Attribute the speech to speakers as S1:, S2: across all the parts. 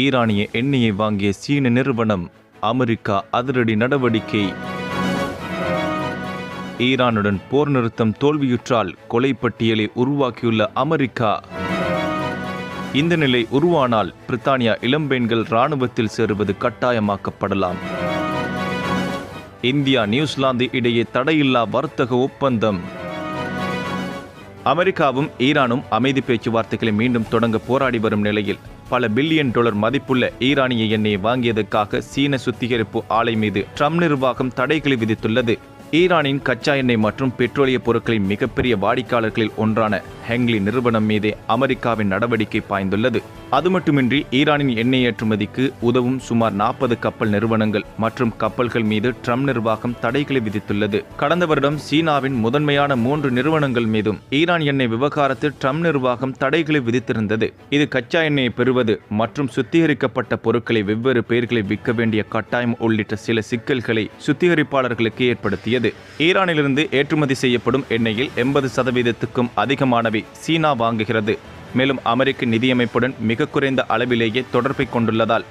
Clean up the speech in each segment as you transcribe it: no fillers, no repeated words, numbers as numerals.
S1: ஈரானிய எண்ணெயை வாங்கிய சீன நிறுவனம் அமெரிக்கா அதிரடி நடவடிக்கை. ஈரானுடன் போர் நிறுத்தம் தோல்வியுற்றால் கொலை பட்டியலை உருவாக்கியுள்ள அமெரிக்கா. இந்த நிலை உருவானால் பிரித்தானியா இளம்பெண்கள் இராணுவத்தில் சேருவது கட்டாயமாக்கப்படலாம். இந்தியா நியூசிலாந்து இடையே தடையில்லா வர்த்தக ஒப்பந்தம். அமெரிக்காவும் ஈரானும் அமைதி பேச்சுவார்த்தைகளை மீண்டும் தொடங்க போராடி வரும் நிலையில் பல பில்லியன் டாலர் மதிப்புள்ள ஈரானிய எண்ணெயை வாங்கியதற்காக சீன சுத்திகரிப்பு ஆலை மீது ட்ரம்ப் நிர்வாகம் தடைகளை விதித்துள்ளது. ஈரானின் கச்சா எண்ணெய் மற்றும் பெட்ரோலிய பொருட்களின் மிகப்பெரிய வாடிக்கையாளர்களில் ஒன்றான ஹெங்லி நிறுவனம் மீதே அமெரிக்காவின் நடவடிக்கை பாய்ந்துள்ளது. அது மட்டுமின்றி ஈரானின் எண்ணெய் ஏற்றுமதிக்கு உதவும் சுமார் 40 கப்பல் நிறுவனங்கள் மற்றும் கப்பல்கள் மீது ட்ரம்ப் நிர்வாகம் தடைகளை விதித்துள்ளது. கடந்த வருடம் சீனாவின் முதன்மையான 3 நிறுவனங்கள் மீதும் ஈரான் எண்ணெய் விவகாரத்தில் ட்ரம்ப் நிர்வாகம் தடைகளை விதித்திருந்தது. இது கச்சா எண்ணெயை பெறுவது மற்றும் சுத்திகரிக்கப்பட்ட பொருட்களை வெவ்வேறு பெயர்களில் விற்க வேண்டிய கட்டாயம் உள்ளிட்ட சில சிக்கல்களை சுத்திகரிப்பாளர்களுக்கு ஏற்படுத்தியது. ஈரானிலிருந்து ஏற்றுமதி செய்யப்படும் எண்ணெயில் 80% அதிகமானவை சீனா வாங்குகிறது. மேலும் அமெரிக்க நிதியமைப்புடன் மிக குறைந்த அளவிலேயே தொடர்பை கொண்டுள்ளதால்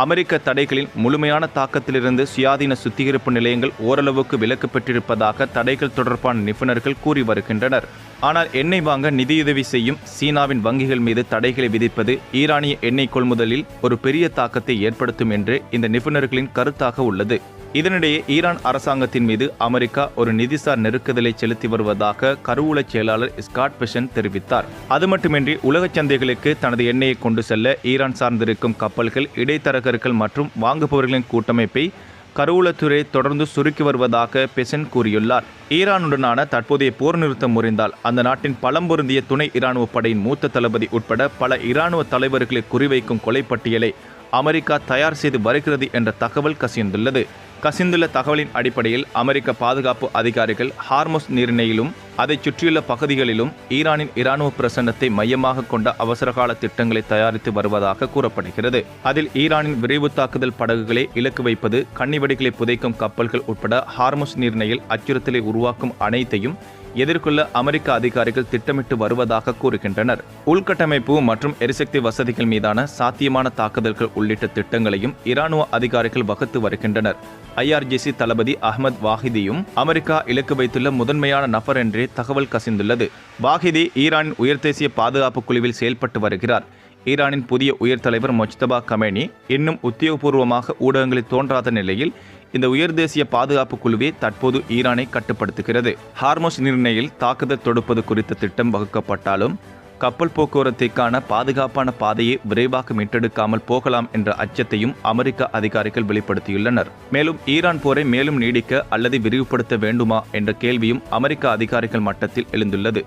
S1: அமெரிக்க தடைகளின் முழுமையான தாக்கத்திலிருந்து சுயாதீன சுத்திகரிப்பு நிலையங்கள் ஓரளவுக்கு விலக்கு பெற்றிருப்பதாக தடைகள் தொடர்பான நிபுணர்கள் கூறி வருகின்றனர். ஆனால் எண்ணெய் வாங்க நிதியுதவி செய்யும் சீனாவின் வங்கிகள் மீது தடைகளை விதிப்பது ஈரானிய எண்ணெய் கொள்முதலில் ஒரு பெரிய தாக்கத்தை ஏற்படுத்தும் என்று இந்த நிபுணர்களின் கருத்தாக உள்ளது. இதனிடையே ஈரான் அரசாங்கத்தின் மீது அமெரிக்கா ஒரு நிதிசார் நெருக்குதலை செலுத்தி வருவதாக கருவூல செயலாளர் ஸ்காட் பெசன்ட் தெரிவித்தார். அது மட்டுமின்றி உலக சந்தைகளுக்கு தனது எண்ணெயை கொண்டு செல்ல ஈரான் சார்ந்திருக்கும் கப்பல்கள், இடைத்தரகர்கள் மற்றும் வாங்குபவர்களின் கூட்டமைப்பை கருவூலத்துறை தொடர்ந்து சுருக்கி வருவதாக பெசன்ட் கூறியுள்ளார். ஈரானுடனான தற்போதைய போர் நிறுத்தம் முறிந்தால் அந்த நாட்டின் பலம் பொருந்திய துணை இராணுவ படையின் மூத்த தளபதி உட்பட பல இராணுவ தலைவர்களை குறிவைக்கும் கொலைப்பட்டியலை அமெரிக்கா தயார் செய்து வருகிறது என்ற தகவல் கசிந்துள்ளது. கசிந்துள்ள தகவலின் அடிப்படையில் அமெரிக்க பாதுகாப்பு அதிகாரிகள் ஹார்முஸ் நீரிணையிலும் அதைச் சுற்றியுள்ள பகுதிகளிலும் ஈரானின் இராணுவ பிரசன்னத்தை மையமாக கொண்ட அவசரகால திட்டங்களை தயாரித்து வருவதாக கூறப்படுகிறது. அதில் ஈரானின் விரைவு தாக்குதல் படகுகளை இலக்கு வைப்பது, கன்னிவெடிகளை புதைக்கும் கப்பல்கள் உட்பட ஹார்முஸ் நீரிணையில் அச்சுறுத்தலை உருவாக்கும் அனைத்தையும் எதிர்கொள்ள அமெரிக்க அதிகாரிகள் திட்டமிட்டு வருவதாக கூறுகின்றனர். உள்கட்டமைப்பு மற்றும் எரிசக்தி வசதிகள் மீதான சாத்தியமான தாக்குதல்கள் உள்ளிட்ட திட்டங்களையும் இராணுவ அதிகாரிகள் வகுத்து வருகின்றனர். IRGC தளபதி அஹ்மத் வாஹிதியும் அமெரிக்கா இலக்கு வைத்துள்ள முதன்மையான நபர் என்றே தகவல் கசிந்துள்ளது. வாஹிதி ஈரானின் உயர்தேசிய பாதுகாப்பு குழுவில் செயல்பட்டு வருகிறார். ஈரானின் புதிய உயர் தலைவர் மொஜ்தபா கமேனி இன்னும் உத்தியோகபூர்வமாக ஊடகங்களில் தோன்றாத நிலையில் இந்த உயர்தேசிய பாதுகாப்பு குழுவே தற்போது ஈரானை கட்டுப்படுத்துகிறது. ஹார்முஸ் நீரிணையில் தாக்குதல் தொடுப்பது குறித்த திட்டம் வகுக்கப்பட்டாலும் கப்பல் போக்குவரத்திற்கான பாதுகாப்பான பாதையை விரைவாக மீட்டெடுக்காமல் போகலாம் என்ற அச்சத்தையும் அமெரிக்க அதிகாரிகள் வெளிப்படுத்தியுள்ளனர். மேலும் ஈரான் போரை மேலும் நீடிக்க அல்லது விரிவுபடுத்த வேண்டுமா என்ற கேள்வியும் அமெரிக்க அதிகாரிகள் மட்டத்தில் எழுந்துள்ளது.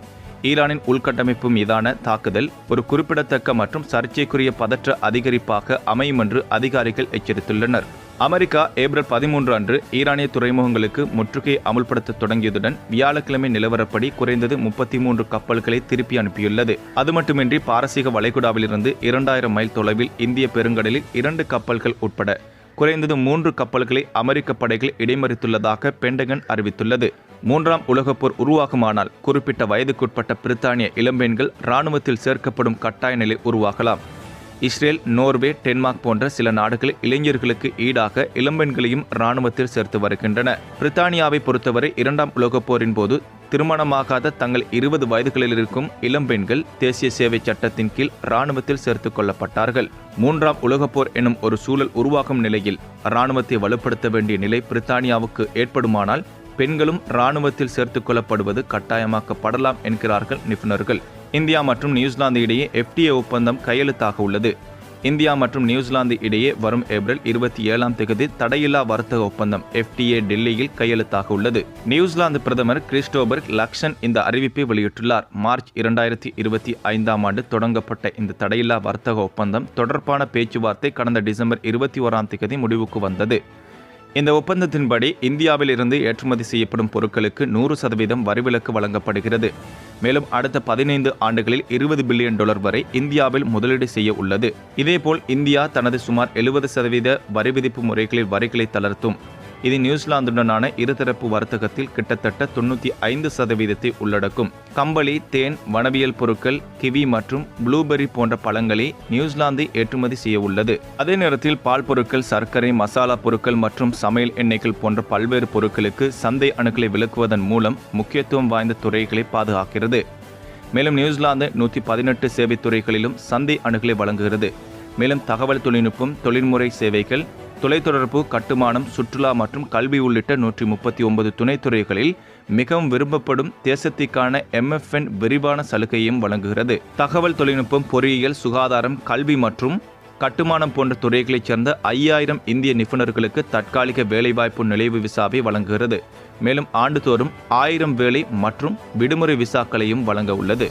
S1: ஈரானின் உள்கட்டமைப்பு மீதான தாக்குதல் ஒரு குறிப்பிடத்தக்க மற்றும் சர்ச்சைக்குரிய பதற்ற அதிகரிப்பாக அமையும் என்று அதிகாரிகள் எச்சரித்துள்ளனர். அமெரிக்கா ஏப்ரல் 13 அன்று ஈரானிய துறைமுகங்களுக்கு முற்றுகையை அமுல்படுத்த தொடங்கியதுடன் வியாழக்கிழமை நிலவரப்படி குறைந்தது 33 கப்பல்களை திருப்பி அனுப்பியுள்ளது. அது மட்டுமின்றி பாரசீக வளைகுடாவிலிருந்து 2000 மைல் தொலைவில் இந்திய பெருங்கடலில் 2 கப்பல்கள் உட்பட குறைந்தது 3 கப்பல்களை அமெரிக்க படைகள் இடைமறித்துள்ளதாக பென்டகன் அறிவித்துள்ளது. 3ஆம் உலகப்போர் உருவாகுமானால் குறிப்பிட்ட வயதுக்குட்பட்ட பிரித்தானிய இளம்பெண்கள் இராணுவத்தில் சேர்க்கப்படும் கட்டாய நிலை உருவாகலாம். இஸ்ரேல், நோர்வே, டென்மார்க் போன்ற சில நாடுகள் இளைஞர்களுக்கு ஈடாக இளம்பெண்களையும் இராணுவத்தில் சேர்த்து வருகின்றன. பிரித்தானியாவை பொறுத்தவரை 2ஆம் உலகப் போரின் போது திருமணமாகாத தங்கள் 20 வயதுகளில் இருக்கும் இளம்பெண்கள் தேசிய சேவை சட்டத்தின் கீழ் இராணுவத்தில் சேர்த்துக் கொள்ளப்பட்டார்கள். 3ஆம் உலகப்போர் எனும் ஒரு சூழல் உருவாகும் நிலையில் இராணுவத்தை வலுப்படுத்த வேண்டிய நிலை பிரித்தானியாவுக்கு ஏற்படுமானால் பெண்களும் இராணுவத்தில் சேர்த்துக் கொள்ளப்படுவது கட்டாயமாக்கப்படலாம் என்கிறார்கள் நிபுணர்கள். இந்தியா மற்றும் நியூசிலாந்து இடையே FTA ஒப்பந்தம் கையெழுத்தாக உள்ளது. இந்தியா மற்றும் நியூசிலாந்து இடையே வரும் ஏப்ரல் 27ஆம் தேதி தடையில்லா வர்த்தக ஒப்பந்தம் FTA டெல்லியில் கையெழுத்தாக உள்ளது. நியூசிலாந்து பிரதமர் கிறிஸ்டோபர் லக்சன் இந்த அறிவிப்பை வெளியிட்டுள்ளார். மார்ச் 2025ஆம் ஆண்டு தொடங்கப்பட்ட இந்த தடையில்லா வர்த்தக ஒப்பந்தம் தொடர்பான பேச்சுவார்த்தை கடந்த டிசம்பர் 21ஆம் தேதி முடிவுக்கு வந்தது. இந்த ஒப்பந்தத்தின்படி இந்தியாவில் இருந்து ஏற்றுமதி செய்யப்படும் பொருட்களுக்கு 100% வரிவிலக்கு வழங்கப்படுகிறது. மேலும் அடுத்த 15 ஆண்டுகளில் $20 பில்லியன் வரை இந்தியாவில் முதலீடு செய்ய உள்ளது. இதேபோல் இந்தியா தனது சுமார் 70% வரி விதிப்பு முறைகளில் வரிகளை தளர்த்தும். இது நியூசிலாந்துடனான இருதரப்பு வர்த்தகத்தில் கிட்டத்தட்ட 95% உள்ளடக்கும். கம்பளி, தேன், வனவியல் பொருட்கள், கிவி மற்றும் ப்ளூபெர்ரி போன்ற பழங்களை நியூசிலாந்து ஏற்றுமதி செய்ய உள்ளது. அதே நேரத்தில் பால் பொருட்கள், சர்க்கரை, மசாலா பொருட்கள் மற்றும் சமையல் எண்ணெய்கள் போன்ற பல்வேறு பொருட்களுக்கு சந்தை அணுகலை விலக்குவதன் மூலம் முக்கியத்துவம் வாய்ந்த துறைகளை பாதுகாக்கிறது. மேலும் நியூசிலாந்து 118 சேவைத் துறைகளிலும் சந்தை அணுகலை வழங்குகிறது. மேலும் தகவல் தொழில்நுட்பம், தொழில்முறை சேவைகள், தொலைத்தொடர்பு, கட்டுமானம், சுற்றுலா மற்றும் கல்வி உள்ளிட்ட 139 துணைத்துறைகளில் மிகவும் விரும்பப்படும் தேசத்திற்கான MFN விரிவான சலுகையும் வழங்குகிறது. தகவல் தொழில்நுட்பம், பொறியியல், சுகாதாரம், கல்வி மற்றும் கட்டுமானம் போன்ற துறைகளைச் சேர்ந்த 5000 இந்திய நிபுணர்களுக்கு தற்காலிக வேலைவாய்ப்பு நுழைவு விசாவை வழங்குகிறது. மேலும் ஆண்டுதோறும் 1000 வேலை மற்றும் விடுமுறை விசாக்களையும் வழங்க உள்ளது.